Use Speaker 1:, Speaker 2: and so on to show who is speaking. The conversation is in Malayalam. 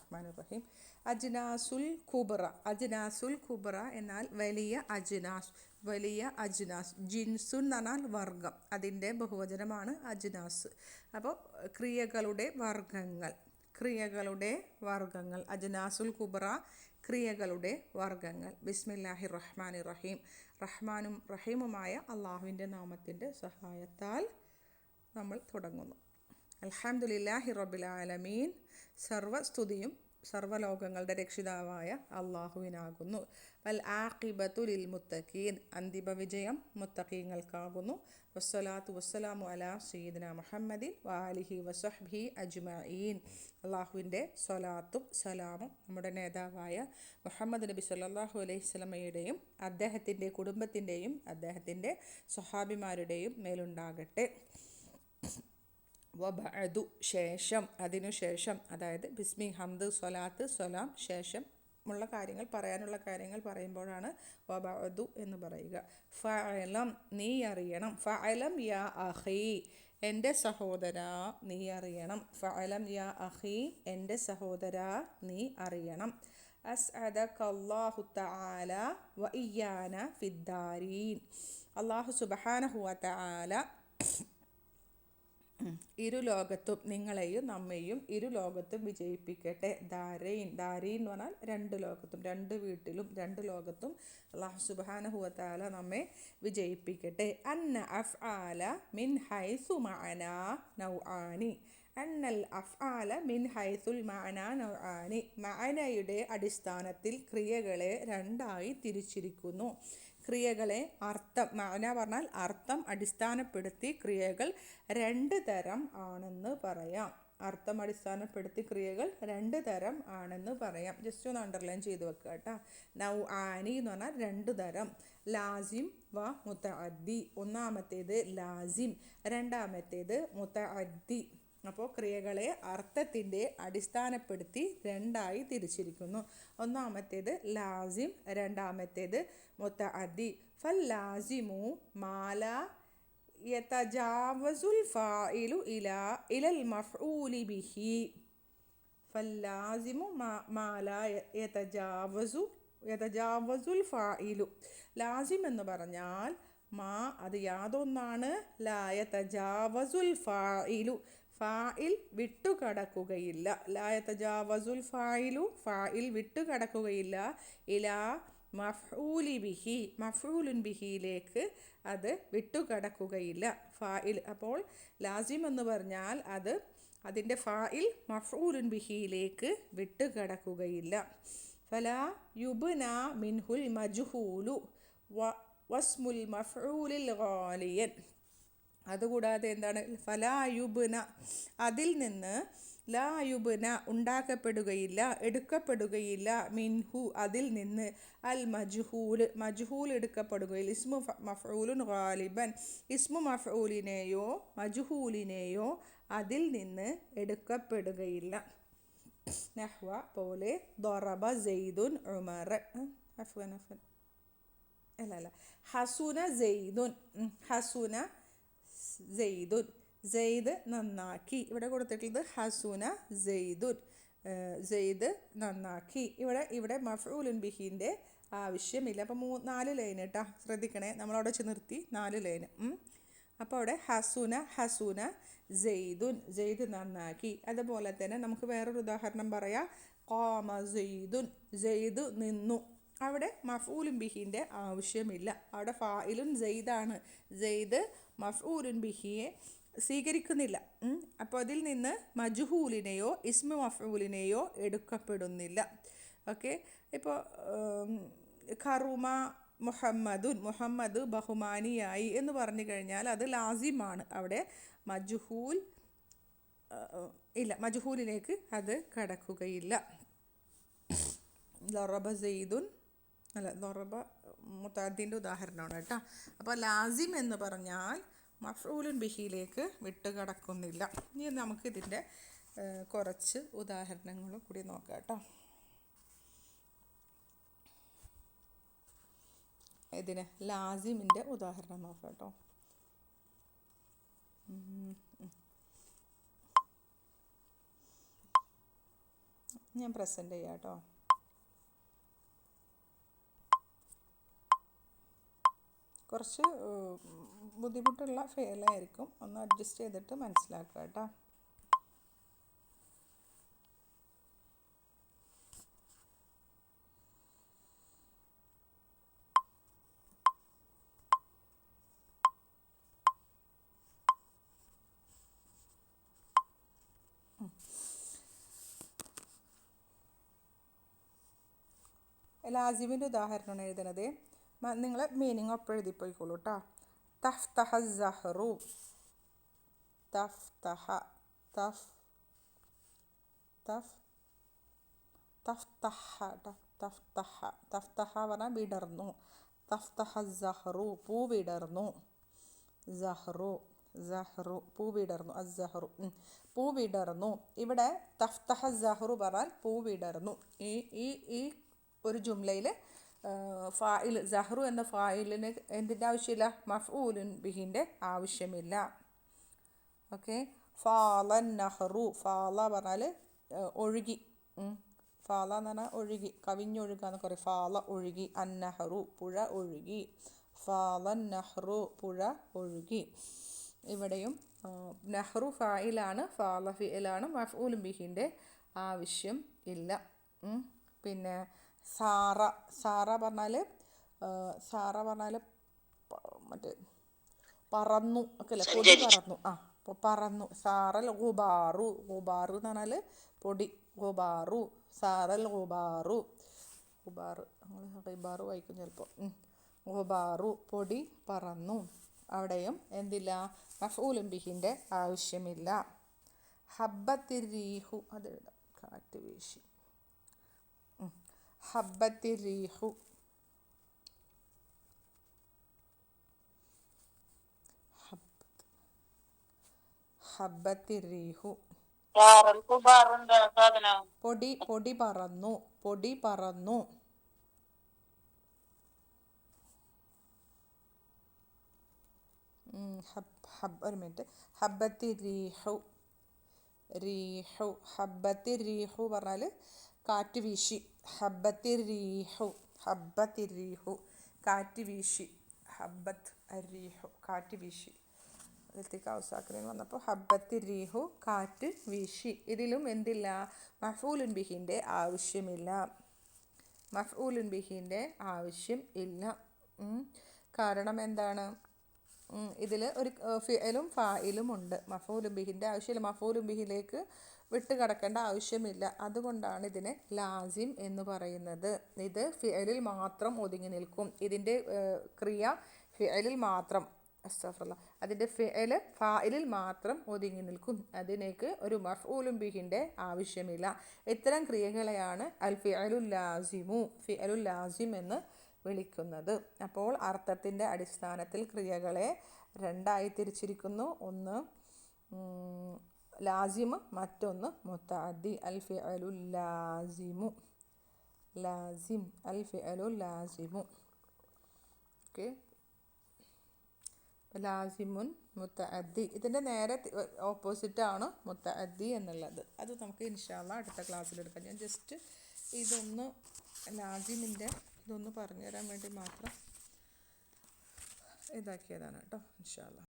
Speaker 1: റഹ്മാനിർ റഹീം. അജ്നാസുൽ കുബ്ര. അജ്നാസുൽ കുബ്ര എന്നാൽ വലിയ അജ്നാസ്, വലിയ അജ്നാസ്. ജിൻസുൻ എന്ന് പറഞ്ഞാൽ വർഗം, അതിൻ്റെ ബഹുവചനമാണ് അജ്നാസ്. അപ്പോൾ ക്രിയകളുടെ വർഗങ്ങൾ, ക്രിയകളുടെ വർഗങ്ങൾ. അജ്നാസുൽ കുബ്ര ക്രിയകളുടെ വർഗങ്ങൾ. ബിസ്മില്ലാഹിർ റഹ്മാനിർ റഹീം. റഹ്മാനും റഹീമുമായ അള്ളാഹുവിൻ്റെ നാമത്തിൻ്റെ സഹായത്താൽ നമ്മൾ തുടങ്ങുന്നു. അൽഹംദുലില്ലാഹി റബ്ബിൽ ആലമീൻ. സർവ്വസ്തുതിയും സർവ്വലോകങ്ങളുടെ രക്ഷിതാവായ അള്ളാഹുവിനാകുന്നു. വൽ ആഖിബത്തു ലിൽ മുത്തഖീൻ. അന്തിമ വിജയം മുത്തഖീങ്ങൾക്കാകുന്നു. വസ്സലാത്തു വസ്സലാമു അലാ സയ്യിദിന മുഹമ്മദിൻ വആലിഹി വസഹ്ബിഹി അജ്മഈൻ. അള്ളാഹുവിൻ്റെ സ്വലാത്തും സലാമും നമ്മുടെ നേതാവായ മുഹമ്മദ് നബി സല്ലല്ലാഹു അലൈഹി വസല്ലമയുടെയും അദ്ദേഹത്തിൻ്റെ കുടുംബത്തിൻ്റെയും അദ്ദേഹത്തിൻ്റെ സ്വഹാബിമാരുടെയും മേലുണ്ടാകട്ടെ. വബഅദു ശേഷം, അതിനുശേഷം, അതായത് ബിസ്മി, ഹംദ്, സ്വലാത്ത്, സ്വലാം ശേഷം ഉള്ള കാര്യങ്ങൾ, പറയാനുള്ള കാര്യങ്ങൾ പറയുമ്പോഴാണ് വബഅദു എന്ന് പറയുക. ഫഅലം നീ അറിയണം. ഫഅലം യാ അഖി എൻ്റെ സഹോദരാ നീ അറിയണം. ഫഅലം യാ അഖി എൻ്റെ സഹോദരാ നീ അറിയണം. അസ്അദകല്ലാഹു തആല വ ഇയ്യാന ഫിദ്ദാരീൻ. അല്ലാഹു സുബ്ഹാനഹു വ തആല ഇരുലോകത്തും നിങ്ങളെയും നമ്മെയും ഇരുലോകത്തും വിജയിപ്പിക്കട്ടെ. ദാരൈൻ, ദാരീൻ എന്ന് പറഞ്ഞാൽ രണ്ട് ലോകത്തും, രണ്ട് വീട്ടിലും രണ്ട് ലോകത്തും അല്ലാഹു സുബ്ഹാനഹു വ തആല നമ്മെ വിജയിപ്പിക്കട്ടെ. അന്ന അഫ്ആല മിൻ ഹൈസു മഅനാ നൗആനി. അന്നൽ അഫ്ആല മിൻ ഹൈസുൽ മഅനാ നൗആനി. മഅനയുടെ അടിസ്ഥാനത്തിൽ ക്രിയകളെ രണ്ടായി തിരിച്ചിരിക്കുന്നു. ക്രിയകളെ അർത്ഥം, മഅന പറഞ്ഞാൽ അർത്ഥം അടിസ്ഥാനപ്പെടുത്തി ക്രിയകൾ രണ്ട് തരം ആണെന്ന് പറയാം. അർത്ഥം അടിസ്ഥാനപ്പെടുത്തി ക്രിയകൾ രണ്ട് തരം ആണെന്ന് പറയാം. ജസ്റ്റ് ഒന്ന് അണ്ടർലൈൻ ചെയ്ത് വെക്കുക കേട്ടോ. നൗആനി എന്ന് പറഞ്ഞാൽ രണ്ട് തരം. ലാസിം വ മുതഅദ്ദി. ഒന്നാമത്തേത് ലാസിം, രണ്ടാമത്തേത് മുതഅദ്ദി. അപ്പോൾ ക്രിയകളെ അർത്ഥത്തിൻ്റെ അടിസ്ഥാനപ്പെടുത്തി രണ്ടായി തിരിച്ചിരിക്കുന്നു. ഒന്നാമത്തേത് ലാസിം, രണ്ടാമത്തേത് മുതഅദ്ദി. ഫൽ ലാസിമു മാല യതജാവസുൽ ഫാഇലു ഇലൽ മഫ്ഊലി ബിഹി. ഫൽ ലാസിമു മാല യതജാവസുൽ ഫാഇലു. ലാസിം എന്ന് പറഞ്ഞാൽ മാ, അത് യാതൊന്നാണ്. ലാ യതജാവസുൽ ഫാഇലു, ഫാഇൽ വിട്ടുകടക്കുകയില്ല. ലാ യതജാവസുൽ ഫാഇലു, ഫാഇൽ വിട്ടുകടക്കുകയില്ല. ഇലാ മഫ്ഊലി ബിഹി, മഫ്ഊലുൻ ബിഹിയിലേക്ക് അത് വിട്ടുകടക്കുകയില്ല. ഫാഇൽ, അപ്പോൾ ലാസിം എന്ന് പറഞ്ഞാൽ അത്, അതിൻ്റെ ഫാഇൽ മഫ്ഊലുൻ ബിഹിയിലേക്ക് വിട്ടുകടക്കുകയില്ല. ഫലാ യുബ്ന മിൻഹുൽ മജ്ഹൂലു വസ്മുൽ മഫ്ഊലിൽ ഗാലിയൻ. അതുകൂടാതെ എന്താണ്? ഫലാ യുബ്ന, അതിൽ നിന്ന്, ലാ യുബ്ന ഉണ്ടാക്കപ്പെടുകയില്ല, എടുക്കപ്പെടുകയില്ല, മിൻഹു അതിൽ നിന്ന്, അൽ മജ്ഹൂൽ, മജ്ഹൂൽ എടുക്കപ്പെടുകയില്ല. ഇസ്മു മഫ്ഊലുൻ ഗാലിബൻ, ഇസ്മു മഫ്ഊലിനെയോ മജ്ഹൂലിനെയോ അതിൽ നിന്ന് എടുക്കപ്പെടുകയില്ല. നഹ്വ പോലെ, ദറബ സെയ്ദുൻ ഉമർ, അല്ല ഹസുന സെയ്ദുൻ, ഹസുന സെയ്ദുൻ, സെയ്ദ് നന്നാക്കി. ഇവിടെ കൊടുത്തിട്ടുള്ളത് ഹസുന സെയ്ദുൻ, സെയ്ദ് നന്നാക്കി. ഇവിടെ മഫ്ഊലുൻ ബിഹിൻ്റെ ആവശ്യമില്ല. അപ്പോൾ 4 ലൈൻ കേട്ടോ, ശ്രദ്ധിക്കണേ. നമ്മളവിടെ വെച്ച് നിർത്തി 4 ലൈൻ. അപ്പോൾ അവിടെ ഹസുന, ഹസുന സെയ്ദുൻ, സെയ്ദ് നന്നാക്കി. അതുപോലെ തന്നെ നമുക്ക് വേറൊരു ഉദാഹരണം പറയാം. ഖാമ സെയ്ദുൻ, സെയ്ദ് നിന്നു. അവിടെ മഫ്ഊലുൻ ബിഹിൻ്റെ ആവശ്യമില്ല. അവിടെ ഫായിലുൻ സെയ്ദാണ്. സെയ്ദ് മഫ്ഊലുൻ ബിഹിയെ സ്വീകരിക്കുന്നില്ല. അപ്പോൾ അതിൽ നിന്ന് മജ്ഹൂലിനെയോ ഇസ്മു മഫ്ഊലിനെയോ എടുക്കപ്പെടുന്നില്ല. ഓക്കെ. ഇപ്പോൾ ഖറുമ മുഹമ്മദുൻ, മുഹമ്മദ് ബഹുമാനിയായി എന്ന് പറഞ്ഞു കഴിഞ്ഞാൽ അത് ലാസിമാണ്. അവിടെ മജ്ഹൂൽ ഇല്ല, മജ്ഹൂലിലേക്ക് അത് കടക്കുകയില്ല. ദറബ സെയ്ദുൻ, അല്ല ദറബ മുതഅദ്ദിൻ്റെ ഉദാഹരണമാണ് കേട്ടോ. അപ്പോൾ ലാസിം എന്ന് പറഞ്ഞാൽ മഫ്ഊലുൻ ബിഹിയിലേക്ക് വിട്ടുകടക്കുന്നില്ല. ഇനി നമുക്കിതിൻ്റെ കുറച്ച് ഉദാഹരണങ്ങളും കൂടി നോക്കാം കേട്ടോ. ഇതിന് ലാസിമിൻ്റെ ഉദാഹരണം നോക്കാം കേട്ടോ. ഞാൻ പ്രസൻറ്റ് ചെയ്യാം കേട്ടോ. കുറച്ച് ബുദ്ധിമുട്ടുള്ള ഫെയിലായിരിക്കും, ഒന്ന് അഡ്ജസ്റ്റ് ചെയ്തിട്ട് മനസ്സിലാക്കുക കേട്ടോ. ലാസിമിൻ്റെ ഉദാഹരണമാണ് എഴുതുന്നത്. നിങ്ങൾ മീനിങ് ഒപ്പം എഴുതിപ്പോയിക്കോളൂ കേട്ടോ. തഫ്തഹ സഹറു, തഫ്തഹ, തഫ് തഫ് തഫ്തഹ കേട്ടോ. തഫ്തഹ, തഫ്തഹ പറഞ്ഞാൽ വിടർന്നു. തഫ്തഹ സഹറു, പൂ വിടർന്നു. സഹറു, സഹറു പൂ വിടർന്നു. അസ്സഹറു പൂ വിടർന്നു. ഇവിടെ തഫ്തഹ സഹറു പറഞ്ഞാൽ പൂ വിടർന്നു. ഈ ഈ ഈ ഒരു ജുംലയിൽ ഫായിൽ സഹറു എന്ന ഫായിലിന് എന്തിൻ്റെ ആവശ്യമില്ല? മഫ്ഊലുൻ ബിഹിൻ്റെ ആവശ്യമില്ല. ഓക്കെ. ഫാലൻ നഹ്റു, ഫാല പറഞ്ഞാൽ ഒഴുകി. ഫാല എന്ന് പറഞ്ഞാൽ ഒഴുകി, കവിഞ്ഞൊഴുകാന്ന് പറയും. ഫാല ഒഴുകി. അന്നഹറു പുഴ ഒഴുകി. ഫാലൻ നഹ്റു പുഴ ഒഴുകി. ഇവിടെയും നഹ്റു ഫായിലാണ്, ഫാല ഫിഇലാണ്, മഫ്ഊലുൻ ബിഹിൻ്റെ ആവശ്യം ഇല്ല. പിന്നെ സാറ, സാറ പറഞ്ഞാൽ മറ്റേ പറന്നു ഒക്കെ അല്ലേ, പൊടി പറന്നു. അപ്പോൾ പറന്നു. സാറൽ ഗുബാറു, ഗുബാറു എന്ന് പറഞ്ഞാൽ പൊടി. ഗുബാറു, സാറൽ ഗുബാറു, ഗുബാറ് നമ്മൾ ഗിബാറ് വായിക്കും ചിലപ്പോൾ. ഗുബാറു പൊടി പറന്നു. അവിടെയും എന്തില്ല? മഫ്ഊലുൻ ബിഹിൻ്റെ ആവശ്യമില്ല. ഹബ്ബത്തിരീഹു, അതെഴുതാം, കാറ്റ് വീശി. ഹബ്ബത്തിരീഹു, ഹബ്ബത്തിരീഹു പൊടി, പൊടി പറന്നു, പൊടി പറന്നു. ഒരു മിനിറ്റ്. ഹബ്ബത്തിരീഹു, റീഹു, ഹബ്ബത്തിരീഹു പറഞ്ഞാൽ കാറ്റ് വീശി. ഹബ്ബത്തിരീഹു, ഹബ്ബത്തിരീഹു കാറ്റ് വീശി. ഹബ്ബത്ത് അരീഹു കാറ്റ് വീശി. അതിലേക്ക് ഔസാക്കിന് വന്നപ്പോൾ ഹബ്ബത്തിരീഹു കാറ്റ് വീശി. ഇതിലും എന്തില്ല? മഫ്ഊലുൻ ബിഹിൻ്റെ ആവശ്യമില്ല. മഫ്ഊലുൻ ബിഹിൻ്റെ ആവശ്യം ഇല്ല. കാരണം എന്താണ്? ഇതിൽ ഒരു ഫിഅലും ഫായിലും ഉണ്ട്. മഫ്ഊലുൻ ബിഹിൻ്റെ ആവശ്യമില്ല. മഫ്ഊലുൻ ബിഹിലേക്ക് വിട്ട് കിടക്കേണ്ട ആവശ്യമില്ല. അതുകൊണ്ടാണ് ഇതിനെ ലാസിം എന്ന് പറയുന്നത്. ഇത് ഫിഅലിൽ മാത്രം ഒതുങ്ങി നിൽക്കും. ഇതിൻ്റെ ക്രിയ ഫിഅലിൽ മാത്രം, അസ്തഗ്ഫിറുല്ലാഹ്, അതിൻ്റെ ഫിഅൽ ഫായിലിൽ മാത്രം ഒതുങ്ങി നിൽക്കും. അതിനേക്ക് ഒരു മഫ്ഊലുൻ ബിഹിൻ്റെ ആവശ്യമില്ല. ഇത്തരം ക്രിയകളെയാണ് അൽ ഫിഅലുൽ ലാസിമു, ഫിഅലുൽ ലാസിം എന്ന് വിളിക്കുന്നത്. അപ്പോൾ അർത്ഥത്തിൻ്റെ അടിസ്ഥാനത്തിൽ ക്രിയകളെ രണ്ടായി തിരിച്ചിരിക്കുന്നു. ഒന്ന് ലാസിമ്, മറ്റൊന്ന് മുതഅദ്ദി. അൽ ഫിഅലുൽ ലാസിമു, ലാസിം, അൽ ഫിഅലുൽ ലാസിമു. ഓക്കെ. ലാസിമുൻ മുതഅദ്ദി, ഇതിൻ്റെ നേരെ ഓപ്പോസിറ്റാണ് മുതഅദ്ദി എന്നുള്ളത്. അത് നമുക്ക് ഇൻഷാ അല്ലാഹ് അടുത്ത ക്ലാസ്സിലെടുക്കാം. ഞാൻ ജസ്റ്റ് ഇതൊന്ന് ലാസിമിൻ്റെ ഇതൊന്ന് പറഞ്ഞു തരാൻ വേണ്ടി മാത്രം ഇതാക്കിയതാണ് കേട്ടോ. ഇൻഷാ അല്ലാഹ്.